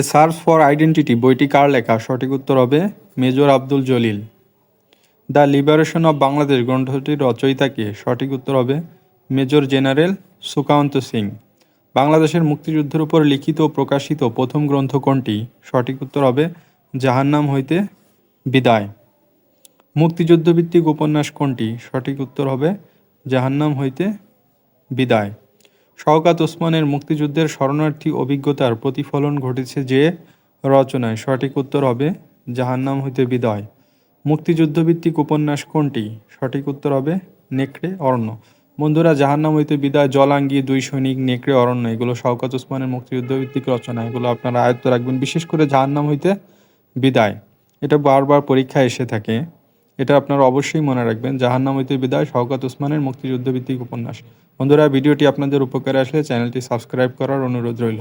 A search for identity বইটি কার লেখা? সঠিক উত্তর হবে major Abdul Jalil. The liberation of Bangladesh গ্রন্থটির রচয়িতা কে? সঠিক উত্তর হবে মেজর জেনারেল সুকান্ত সিং। বাংলাদেশের মুক্তিযুদ্ধের উপর লিখিত ও প্রকাশিত প্রথম গ্রন্থ কোনটি? সঠিক উত্তর হবে জাহান্নাম হইতে বিদায়। মুক্তিযুদ্ধভিত্তিক উপন্যাস কোনটি? সঠিক উত্তর হবে জাহান্নাম হইতে বিদায়। শওকত ওসমানের মুক্তিযুদ্ধের শরণার্থী অভিজ্ঞতার প্রতিফলন ঘটেছে যে রচনায়? সঠিক উত্তর হবে জাহান্নাম হইতে বিদায়। মুক্তিযুদ্ধভিত্তিক উপন্যাস কোনটি? সঠিক উত্তর হবে নেকড়ে অরণ্য। বন্ধুরা, জাহান্নাম হইতে বিদায়, জলাঙ্গি, দুই সৈনিক, নেকড়ে অরণ্য এগুলো শওকত ওসমানের মুক্তিযুদ্ধভিত্তিক রচনা। এগুলো আপনারা আয়ত্ত রাখবেন, বিশেষ করে জাহান্নাম হইতে বিদায়। এটা বারবার পরীক্ষায় এসে থাকে, এটা আপনারা অবশ্যই মনে রাখবেন। জাহান্নাম হইতে বিদায় শওকত ওসমানের মুক্তিযুদ্ধভিত্তিক উপন্যাস। বন্ধুরা, ভিডিওটি আপনাদের উপকারে আসলে চ্যানেলটি সাবস্ক্রাইব করার অনুরোধ রইল।